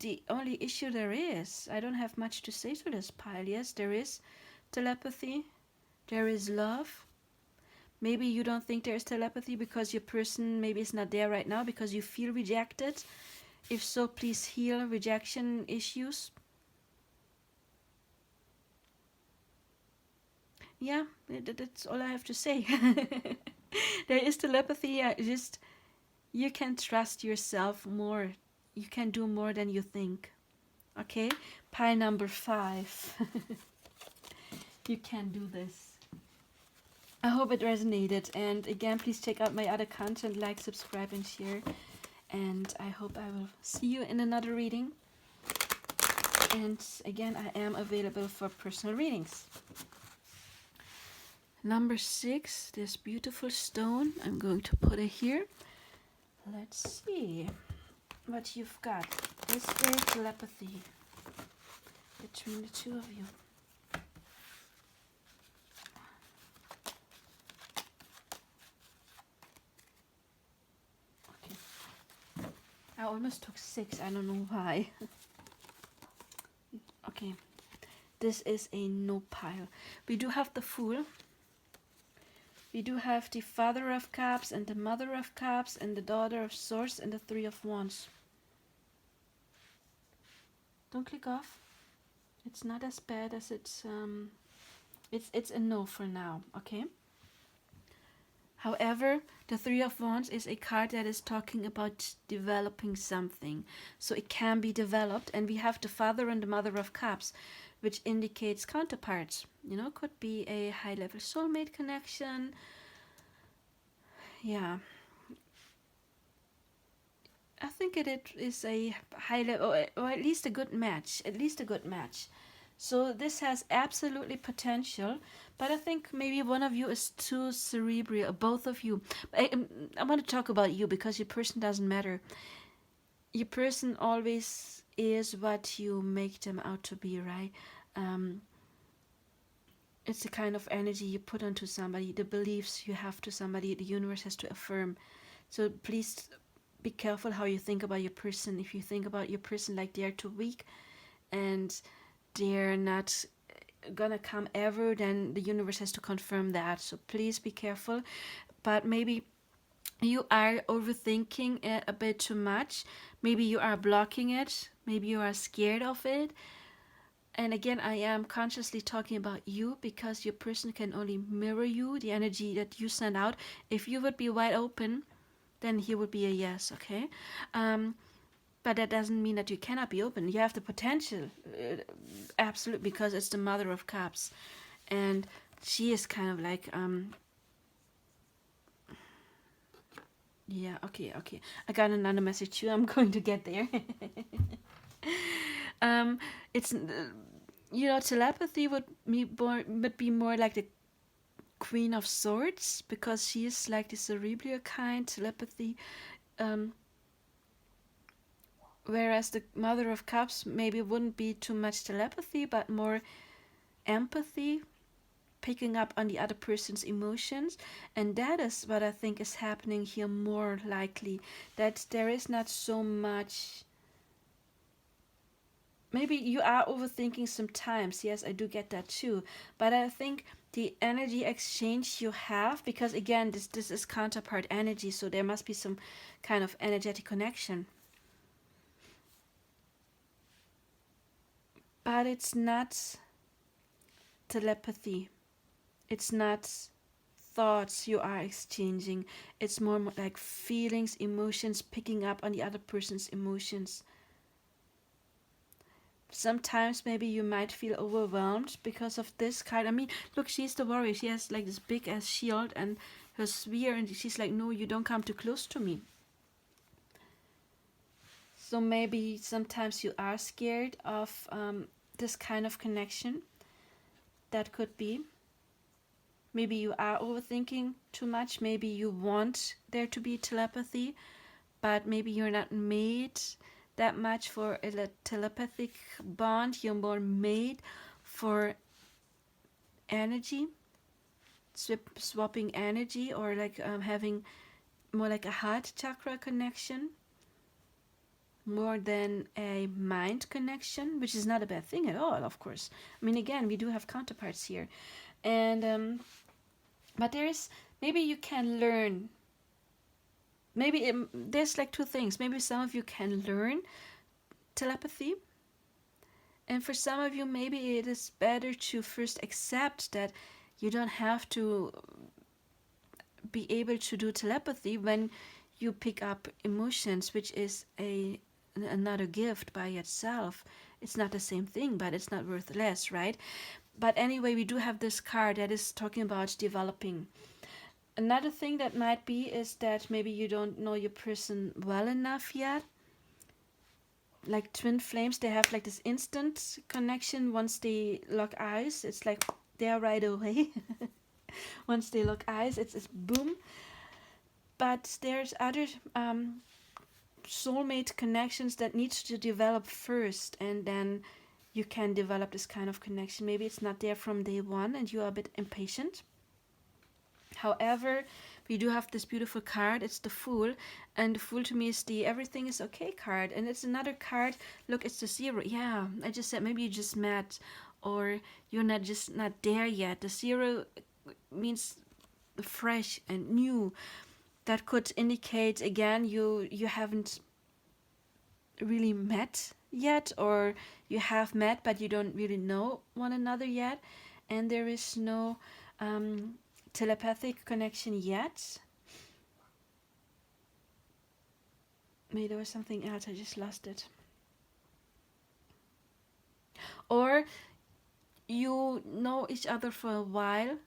the only issue there is. I don't have much to say to this pile. Yes, there is telepathy, there is love. Maybe you don't think there is telepathy because your person maybe is not there right now because you feel rejected. If so, please heal rejection issues. Yeah, that's all I have to say. There is telepathy. Just you can trust yourself more. You can do more than you think. Okay, pile number 5. You can do this. I hope it resonated. And again, please check out my other content, like, subscribe, and share. And I hope I will see you in another reading. And again, I am available for personal readings. Number 6, this beautiful stone. I'm going to put it here. Let's see what you've got. Is there telepathy between the two of you? Okay. I almost took 6. I don't know why. Okay. This is a no pile. We do have the Fool. We do have the Father of Cups and the Mother of Cups and the Daughter of Swords and the Three of Wands. Don't click off. It's not as bad as it's a no for now, okay? However, the Three of Wands is a card that is talking about developing something. So it can be developed, and we have the Father and the Mother of Cups, which indicates counterparts. You know, could be a high-level soulmate connection. Yeah. I think it is a high-level, or at least a good match. At least a good match. So this has absolutely potential, but I think maybe one of you is too cerebral, both of you. I want to talk about you because your person doesn't matter. Your person always is what you make them out to be, right? It's the kind of energy you put onto somebody, the beliefs you have to somebody, the universe has to affirm. So please be careful how you think about your person. If you think about your person like they're too weak and they're not gonna come ever, then the universe has to confirm that. So please be careful. But maybe you are overthinking it a bit too much. Maybe you are blocking it. Maybe you are scared of it. And again, I am consciously talking about you because your person can only mirror you, the energy that you send out. If you would be wide open, then he would be a yes, okay? But that doesn't mean that you cannot be open. You have the potential, absolutely, because it's the Mother of Cups. And she is kind of like, yeah, okay. I got another message too. I'm going to get there. It's, telepathy would be more like the Queen of Swords, because she is like the cerebral kind, telepathy. Whereas the Mother of Cups maybe wouldn't be too much telepathy, but more empathy, picking up on the other person's emotions. And that is what I think is happening here more likely, that there is not so much. Maybe you are overthinking sometimes. Yes, I do get that too. But I think the energy exchange you have, because again, this is counterpart energy, so there must be some kind of energetic connection. but it's not telepathy. It's not thoughts you are exchanging. It's more like feelings, emotions, picking up on the other person's emotions. Sometimes maybe you might feel overwhelmed because of this card. I mean, look, she's the warrior. She has like this big ass shield and her spear, and she's like, no, you don't come too close to me. So maybe sometimes you are scared of this kind of connection. That could be. Maybe you are overthinking too much. Maybe you want there to be telepathy, but maybe you're not made that much for a telepathic bond. You're more made for energy, swapping energy, or like having more like a heart chakra connection, more than a mind connection, which is not a bad thing at all, of course. I mean, again, we do have counterparts here, and but there's, maybe you can learn. Maybe there's like two things. Maybe some of you can learn telepathy, and for some of you, maybe it is better to first accept that you don't have to be able to do telepathy when you pick up emotions, which is another gift by itself. It's not the same thing, but it's not worth less, right? But anyway, we do have this card that is talking about developing. Another thing that might be is that maybe you don't know your person well enough yet. Like twin flames, they have like this instant connection once they lock eyes. It's like they're right away. Once they lock eyes, it's boom. But there's other soulmate connections that needs to develop first, and then you can develop this kind of connection. Maybe it's not there from day one and you are a bit impatient. However, we do have this beautiful card. It's the Fool, and the Fool to me is the everything is okay card. And it's another card. Look, it's the Zero. Yeah, I just said maybe you just met, or you're not there yet. The Zero means fresh and new. That could indicate again you haven't really met yet, or you have met but you don't really know one another yet, and there is no telepathic connection yet. Maybe there was something else, I just lost it. Or you know each other for a while,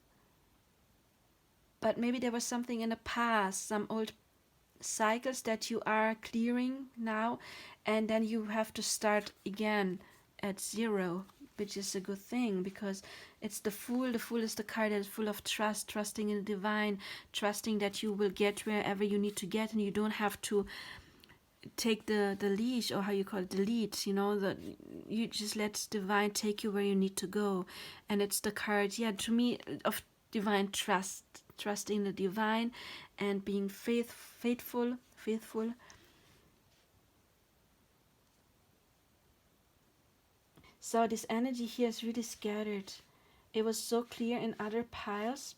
but maybe there was something in the past, some old cycles that you are clearing now, and then you have to start again at zero, which is a good thing because it's the Fool. The Fool is the card that is full of trust, trusting in the divine, trusting that you will get wherever you need to get, and you don't have to take the leash, or how you call it, the lead, you know, that you just let divine take you where you need to go. And it's the card, yeah, to me, of divine trust, trusting the divine and being faithful. So this energy here is really scattered. It was so clear in other piles.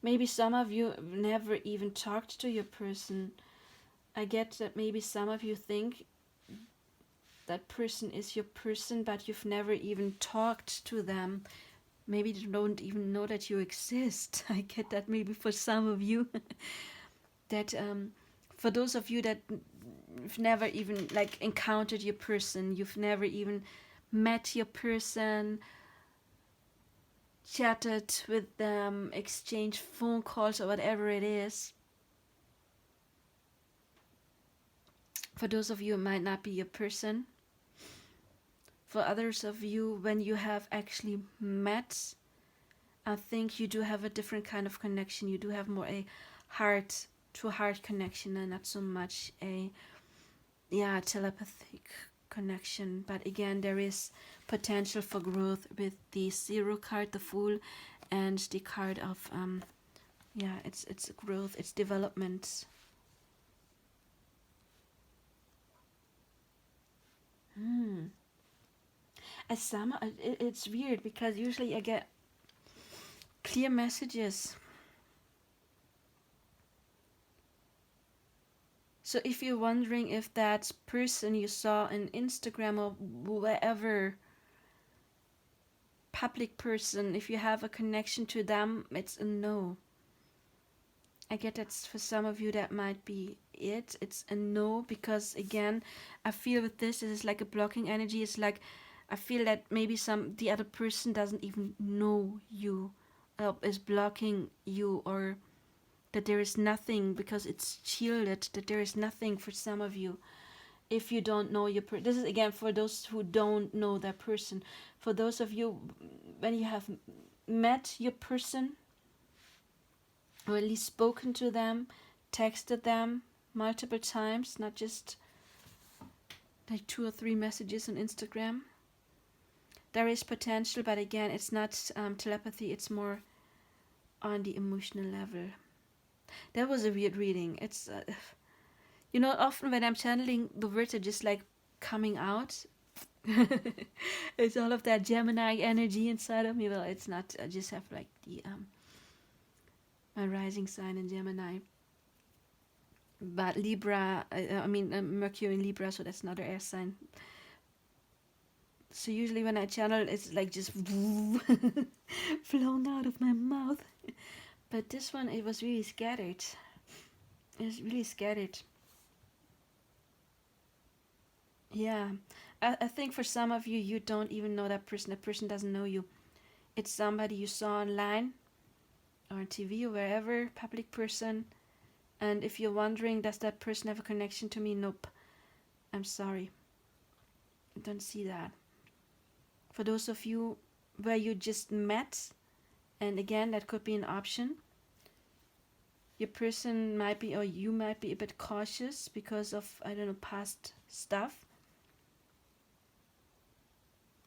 Maybe some of you never even talked to your person. I get that maybe some of you think that person is your person, but you've never even talked to them. Maybe they don't even know that you exist. I get that maybe for some of you. That for those of you that you've never even like encountered your person, you've never even met your person, chatted with them, exchanged phone calls or whatever it is. For those of you, it might not be your person. For others of you, when you have actually met, I think you do have a different kind of connection. You do have more a heart to heart connection, and not so much a telepathic connection. But again, there is potential for growth with the Zero card, the Fool, and the card of it's growth, it's development. It's weird because usually I get clear messages. So if you're wondering if that person you saw on Instagram or wherever, public person, if you have a connection to them, it's a no. I get that for some of you that might be it. It's a no, because again, I feel with this, it is like a blocking energy. It's like I feel that maybe the other person doesn't even know you, is blocking you, or that there is nothing because it's shielded, that there is nothing for some of you. If you don't know your person, this is again for those who don't know that person. For those of you, when you have met your person, or at least spoken to them, texted them multiple times, not just like 2 or 3 messages on Instagram, there is potential, but again, it's not telepathy, it's more on the emotional level. That was a weird reading. It's, often when I'm channeling, the words are just like coming out. It's all of that Gemini energy inside of me. Well, it's not. I just have like the my rising sign in Gemini. But Libra, Mercury in Libra, so that's another air sign. So usually when I channel, it's like just flown out of my mouth. But this one, it was really scattered. It's really scattered. Yeah. I think for some of you, you don't even know that person. That person doesn't know you. It's somebody you saw online or on TV or wherever, public person. And if you're wondering, does that person have a connection to me? Nope. I'm sorry. I don't see that. For those of you where you just met, and again, that could be an option. Your person might be, or you might be a bit cautious because of, I don't know, past stuff.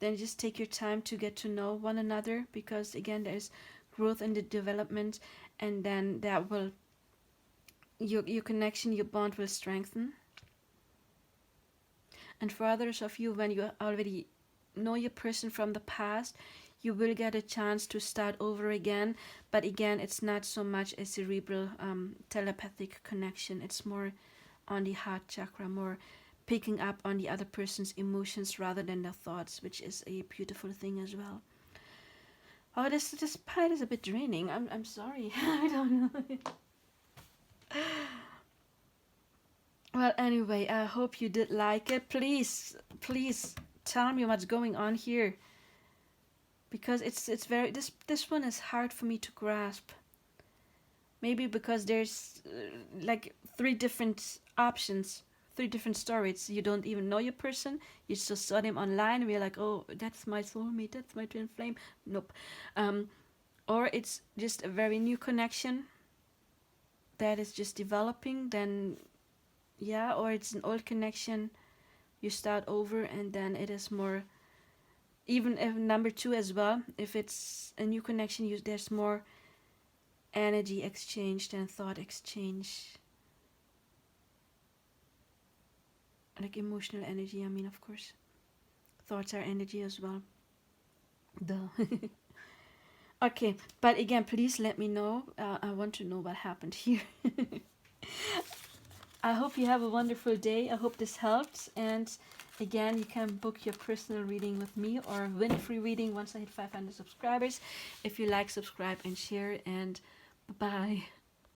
Then just take your time to get to know one another, because again, there's growth and the development, and then that will, your connection, your bond will strengthen. And for others of you, when you already know your person from the past, you will get a chance to start over again. But again, it's not so much a cerebral telepathic connection. It's more on the heart chakra, more picking up on the other person's emotions rather than their thoughts, which is a beautiful thing as well. Oh, this part is a bit draining. I'm sorry. I don't know. Well, anyway, I hope you did like it. Please tell me what's going on here, because it's very, this one is hard for me to grasp. Maybe because there's like 3 different options, 3 different stories. You don't even know your person. You just saw them online and you're like, oh, that's my soulmate, that's my twin flame. Nope. Or it's just a very new connection that is just developing. Then yeah, or it's an old connection, you start over, and then it is more, even if number 2 as well, if it's a new connection, there's more energy exchange than thought exchange, like emotional energy. I mean, of course, thoughts are energy as well. Duh. Okay, but again, please let me know. I want to know what happened here. I hope you have a wonderful day. I hope this helped. And again, you can book your personal reading with me or win a free reading once I hit 500 subscribers. If you like, subscribe and share. And bye-bye.